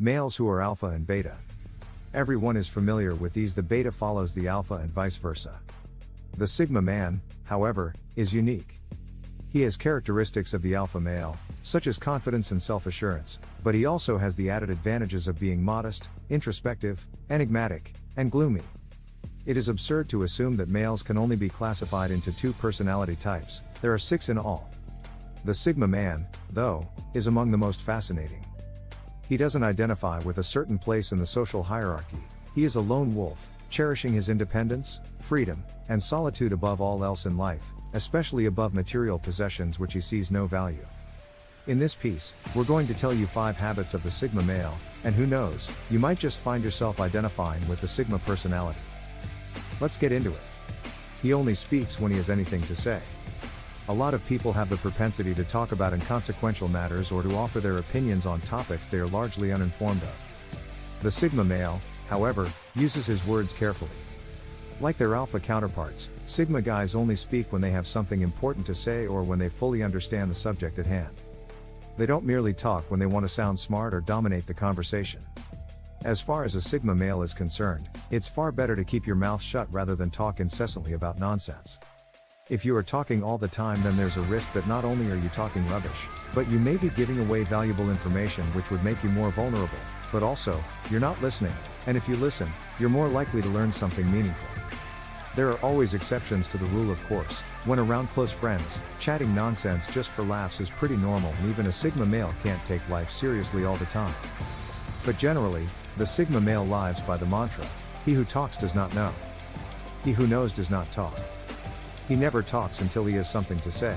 Males who are alpha and beta. Everyone is familiar with these. The beta follows the alpha and vice versa. The Sigma man, however, is unique. He has characteristics of the alpha male, such as confidence and self-assurance, but he also has the added advantages of being modest, introspective, enigmatic, and gloomy. It is absurd to assume that males can only be classified into two personality types. There are 6 in all. The Sigma man, though, is among the most fascinating. He doesn't identify with a certain place in the social hierarchy. He is a lone wolf, cherishing his independence, freedom, and solitude above all else in life, especially above material possessions which he sees no value. In this piece, we're going to tell you 5 habits of the Sigma male, and who knows, you might just find yourself identifying with the Sigma personality. Let's get into it. He only speaks when he has anything to say. A lot of people have the propensity to talk about inconsequential matters or to offer their opinions on topics they are largely uninformed of. The Sigma male, however, uses his words carefully. Like their alpha counterparts, Sigma guys only speak when they have something important to say or when they fully understand the subject at hand. They don't merely talk when they want to sound smart or dominate the conversation. As far as a Sigma male is concerned, it's far better to keep your mouth shut rather than talk incessantly about nonsense. If you are talking all the time, then there's a risk that not only are you talking rubbish, but you may be giving away valuable information which would make you more vulnerable, but also, you're not listening, and if you listen, you're more likely to learn something meaningful. There are always exceptions to the rule, of course. When around close friends, chatting nonsense just for laughs is pretty normal, and even a Sigma male can't take life seriously all the time. But generally, the Sigma male lives by the mantra, he who talks does not know. He who knows does not talk. He never talks until he has something to say.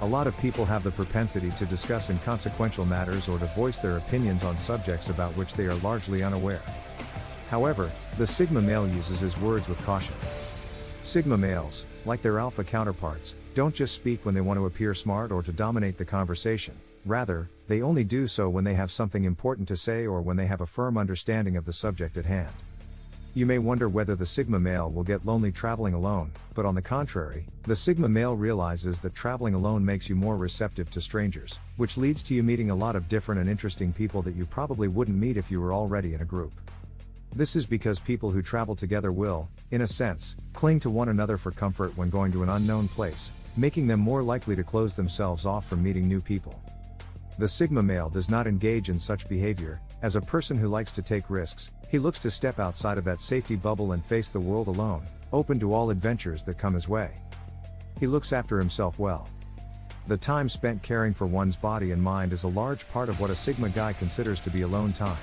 A lot of people have the propensity to discuss inconsequential matters or to voice their opinions on subjects about which they are largely unaware. However, the Sigma male uses his words with caution. Sigma males, like their alpha counterparts, don't just speak when they want to appear smart or to dominate the conversation. Rather, they only do so when they have something important to say or when they have a firm understanding of the subject at hand. You may wonder whether the Sigma male will get lonely traveling alone, but on the contrary, the Sigma male realizes that traveling alone makes you more receptive to strangers, which leads to you meeting a lot of different and interesting people that you probably wouldn't meet if you were already in a group. This is because people who travel together will, in a sense, cling to one another for comfort when going to an unknown place, making them more likely to close themselves off from meeting new people. The Sigma male does not engage in such behavior. As a person who likes to take risks, he looks to step outside of that safety bubble and face the world alone, open to all adventures that come his way. He looks after himself well. The time spent caring for one's body and mind is a large part of what a Sigma guy considers to be alone time.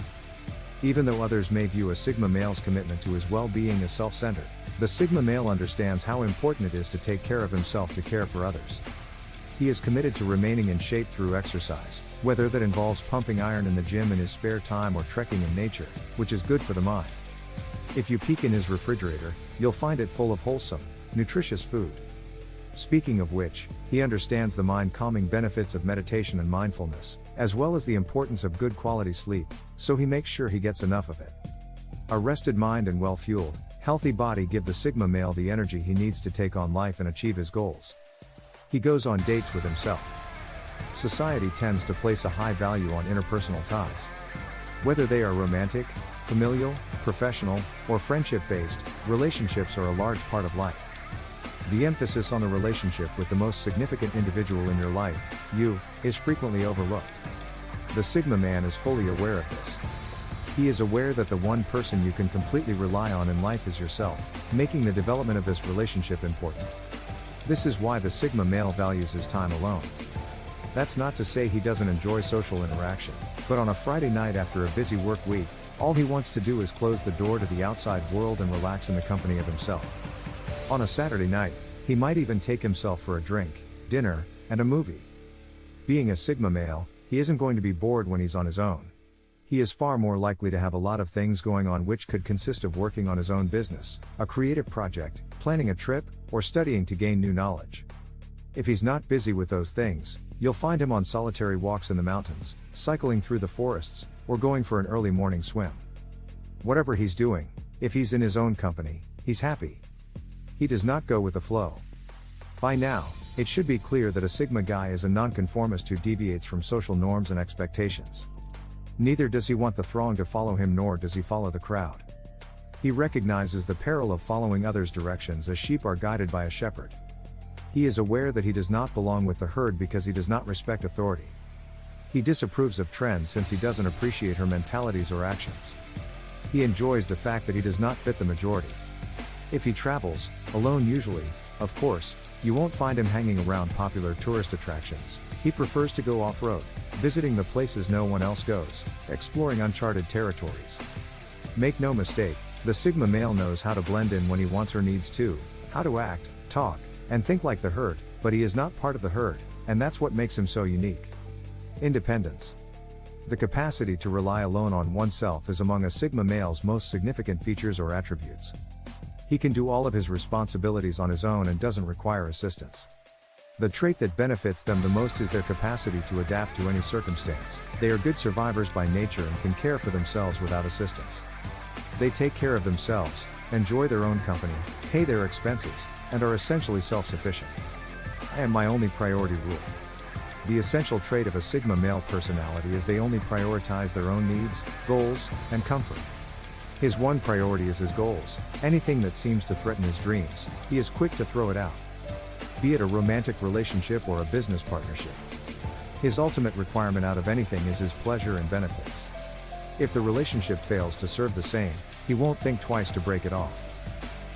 Even though others may view a Sigma male's commitment to his well-being as self-centered, the Sigma male understands how important it is to take care of himself to care for others. He is committed to remaining in shape through exercise, whether that involves pumping iron in the gym in his spare time or trekking in nature, which is good for the mind. If you peek in his refrigerator, you'll find it full of wholesome, nutritious food. Speaking of which, he understands the mind-calming benefits of meditation and mindfulness, as well as the importance of good quality sleep, so he makes sure he gets enough of it. A rested mind and well-fueled, healthy body give the Sigma male the energy he needs to take on life and achieve his goals. He goes on dates with himself. Society tends to place a high value on interpersonal ties. Whether they are romantic, familial, professional, or friendship-based, relationships are a large part of life. The emphasis on the relationship with the most significant individual in your life, you, is frequently overlooked. The Sigma man is fully aware of this. He is aware that the one person you can completely rely on in life is yourself, making the development of this relationship important. This is why the Sigma male values his time alone. That's not to say he doesn't enjoy social interaction, but on a Friday night after a busy work week, all he wants to do is close the door to the outside world and relax in the company of himself. On a Saturday night, he might even take himself for a drink, dinner, and a movie. Being a Sigma male, he isn't going to be bored when he's on his own. He is far more likely to have a lot of things going on, which could consist of working on his own business, a creative project, planning a trip, or studying to gain new knowledge. If he's not busy with those things, you'll find him on solitary walks in the mountains, cycling through the forests, or going for an early morning swim. Whatever he's doing, if he's in his own company, he's happy. He does not go with the flow. By now, it should be clear that a Sigma guy is a nonconformist who deviates from social norms and expectations. Neither does he want the throng to follow him, nor does he follow the crowd. He recognizes the peril of following others' directions as sheep are guided by a shepherd. He is aware that he does not belong with the herd because he does not respect authority. He disapproves of trends since he doesn't appreciate her mentalities or actions. He enjoys the fact that he does not fit the majority. If he travels, alone usually, of course, you won't find him hanging around popular tourist attractions. He prefers to go off-road, visiting the places no one else goes, exploring uncharted territories. Make no mistake, the Sigma male knows how to blend in when he wants or needs to, how to act, talk, and think like the herd, but he is not part of the herd, and that's what makes him so unique. Independence. The capacity to rely alone on oneself is among a Sigma male's most significant features or attributes. He can do all of his responsibilities on his own and doesn't require assistance. The trait that benefits them the most is their capacity to adapt to any circumstance. They are good survivors by nature and can care for themselves without assistance. They take care of themselves, enjoy their own company, pay their expenses, and are essentially self-sufficient. I am my only priority rule. The essential trait of a Sigma male personality is they only prioritize their own needs, goals, and comfort. His one priority is his goals. Anything that seems to threaten his dreams, he is quick to throw it out. Be it a romantic relationship or a business partnership. His ultimate requirement out of anything is his pleasure and benefits. If the relationship fails to serve the same, he won't think twice to break it off.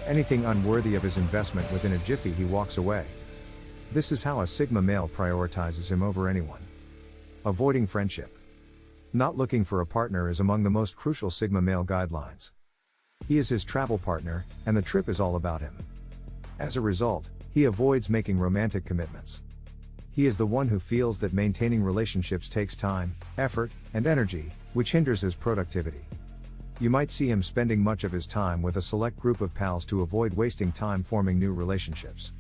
Anything unworthy of his investment within a jiffy he walks away. This is how a Sigma male prioritizes him over anyone. Avoiding friendship. Not looking for a partner is among the most crucial Sigma male guidelines. He is his travel partner, and the trip is all about him. As a result, he avoids making romantic commitments. He is the one who feels that maintaining relationships takes time, effort, and energy, which hinders his productivity. You might see him spending much of his time with a select group of pals to avoid wasting time forming new relationships.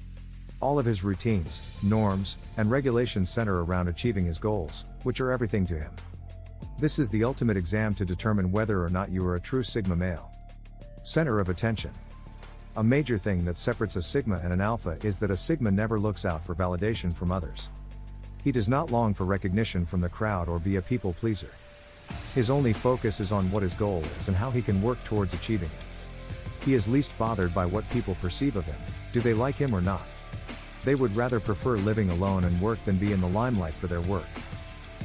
All of his routines, norms, and regulations center around achieving his goals, which are everything to him. This is the ultimate exam to determine whether or not you are a true Sigma male. Center of attention. A major thing that separates a Sigma and an Alpha is that a Sigma never looks out for validation from others. He does not long for recognition from the crowd or be a people pleaser. His only focus is on what his goal is and how he can work towards achieving it. He is least bothered by what people perceive of him. Do they like him or not? They would rather prefer living alone and work than be in the limelight for their work.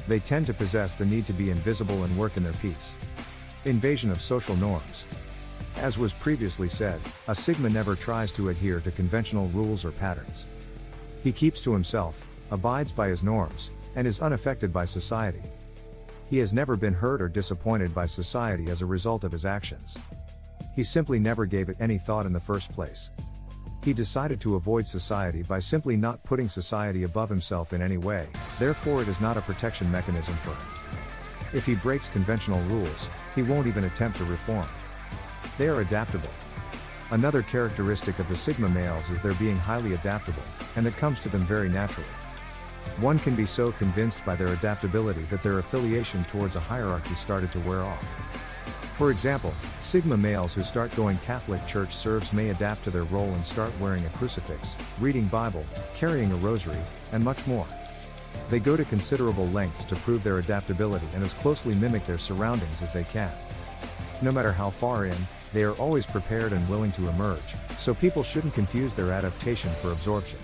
They tend to possess the need to be invisible and work in their peace. Invasion of social norms. As was previously said, a Sigma never tries to adhere to conventional rules or patterns. He keeps to himself, abides by his norms, and is unaffected by society. He has never been hurt or disappointed by society as a result of his actions. He simply never gave it any thought in the first place. He decided to avoid society by simply not putting society above himself in any way, therefore it is not a protection mechanism for him. If he breaks conventional rules, he won't even attempt to reform. They are adaptable. Another characteristic of the Sigma males is their being highly adaptable, and it comes to them very naturally. One can be so convinced by their adaptability that their affiliation towards a hierarchy started to wear off. For example, Sigma males who start going Catholic church serves may adapt to their role and start wearing a crucifix, reading Bible, carrying a rosary, and much more. They go to considerable lengths to prove their adaptability and as closely mimic their surroundings as they can. No matter how far in, they are always prepared and willing to emerge, so people shouldn't confuse their adaptation for absorption.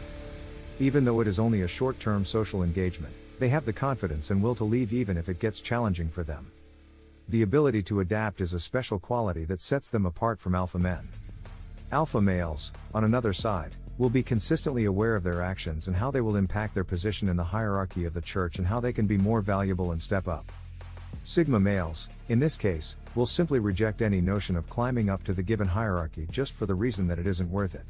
Even though it is only a short-term social engagement, they have the confidence and will to leave even if it gets challenging for them. The ability to adapt is a special quality that sets them apart from alpha men. Alpha males, on another side, will be consistently aware of their actions and how they will impact their position in the hierarchy of the church and how they can be more valuable and step up. Sigma males, in this case, will simply reject any notion of climbing up to the given hierarchy just for the reason that it isn't worth it.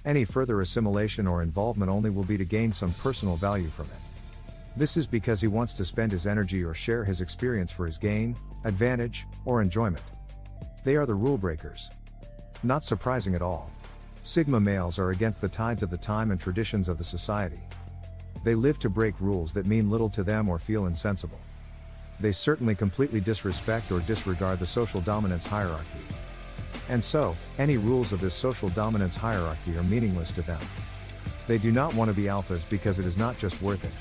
Any further assimilation or involvement only will be to gain some personal value from it. This is because he wants to spend his energy or share his experience for his gain, advantage, or enjoyment. They are the rule breakers. Not surprising at all. Sigma males are against the tides of the time and traditions of the society. They live to break rules that mean little to them or feel insensible. They certainly completely disrespect or disregard the social dominance hierarchy. And so, any rules of this social dominance hierarchy are meaningless to them. They do not want to be alphas because it is not just worth it.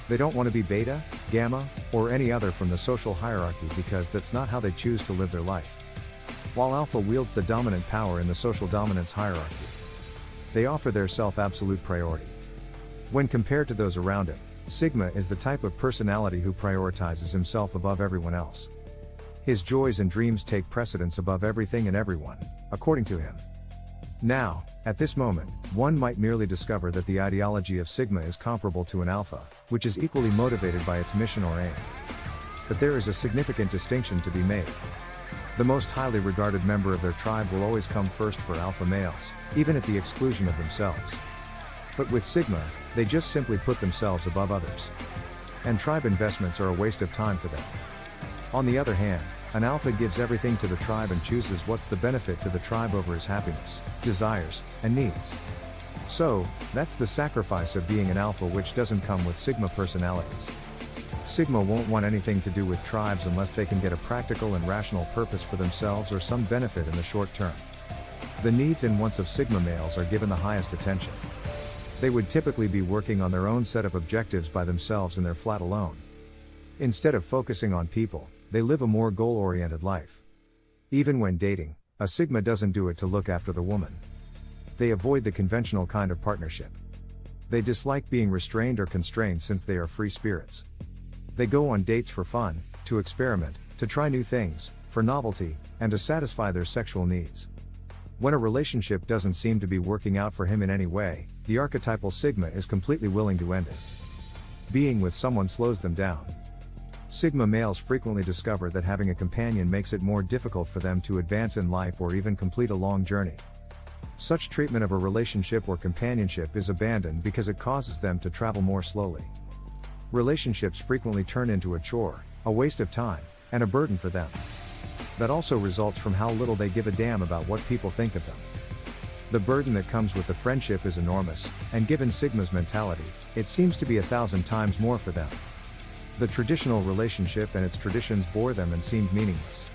They don't want to be beta, gamma, or any other from the social hierarchy because that's not how they choose to live their life. While alpha wields the dominant power in the social dominance hierarchy, they offer their self-absolute priority. When compared to those around him, sigma is the type of personality who prioritizes himself above everyone else. His joys and dreams take precedence above everything and everyone, according to him. Now, at this moment, one might merely discover that the ideology of sigma is comparable to an alpha, which is equally motivated by its mission or aim. But there is a significant distinction to be made. The most highly regarded member of their tribe will always come first for alpha males, even at the exclusion of themselves. But with sigma, they just simply put themselves above others. And tribe investments are a waste of time for them. On the other hand, an alpha gives everything to the tribe and chooses what's the benefit to the tribe over his happiness, desires, and needs. So, that's the sacrifice of being an alpha, which doesn't come with sigma personalities. Sigma won't want anything to do with tribes unless they can get a practical and rational purpose for themselves or some benefit in the short term. The needs and wants of sigma males are given the highest attention. They would typically be working on their own set of objectives by themselves in their flat alone. Instead of focusing on people, they live a more goal-oriented life. Even when dating, a sigma doesn't do it to look after the woman. They avoid the conventional kind of partnership. They dislike being restrained or constrained since they are free spirits. They go on dates for fun, to experiment, to try new things, for novelty, and to satisfy their sexual needs. When a relationship doesn't seem to be working out for him in any way, the archetypal sigma is completely willing to end it. Being with someone slows them down. Sigma males frequently discover that having a companion makes it more difficult for them to advance in life or even complete a long journey. Such treatment of a relationship or companionship is abandoned because it causes them to travel more slowly. Relationships frequently turn into a chore, a waste of time, and a burden for them. That also results from how little they give a damn about what people think of them. The burden that comes with the friendship is enormous, and given Sigma's mentality, it seems to be 1,000 times more for them. The traditional relationship and its traditions bore them and seemed meaningless.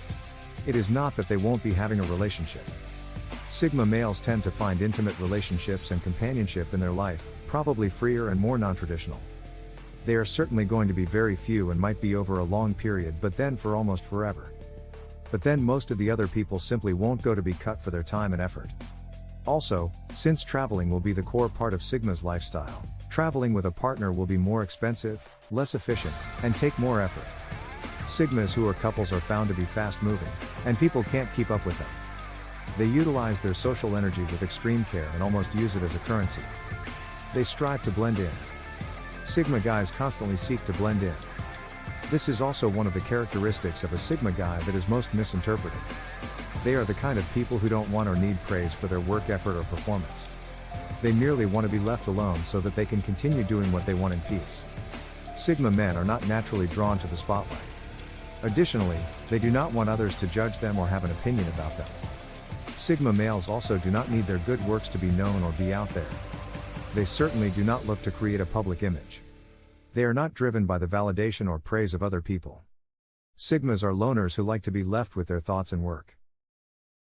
It is not that they won't be having a relationship. Sigma males tend to find intimate relationships and companionship in their life, probably freer and more non-traditional. They are certainly going to be very few and might be over a long period, but then for almost forever. But then most of the other people simply won't go to be cut for their time and effort. Also, since traveling will be the core part of Sigma's lifestyle, traveling with a partner will be more expensive, less efficient, and take more effort. Sigmas who are couples are found to be fast-moving, and people can't keep up with them. They utilize their social energy with extreme care and almost use it as a currency. They strive to blend in. Sigma guys constantly seek to blend in. This is also one of the characteristics of a Sigma guy that is most misinterpreted. They are the kind of people who don't want or need praise for their work effort or performance. They merely want to be left alone so that they can continue doing what they want in peace. Sigma men are not naturally drawn to the spotlight. Additionally, they do not want others to judge them or have an opinion about them. Sigma males also do not need their good works to be known or be out there. They certainly do not look to create a public image. They are not driven by the validation or praise of other people. Sigmas are loners who like to be left with their thoughts and work.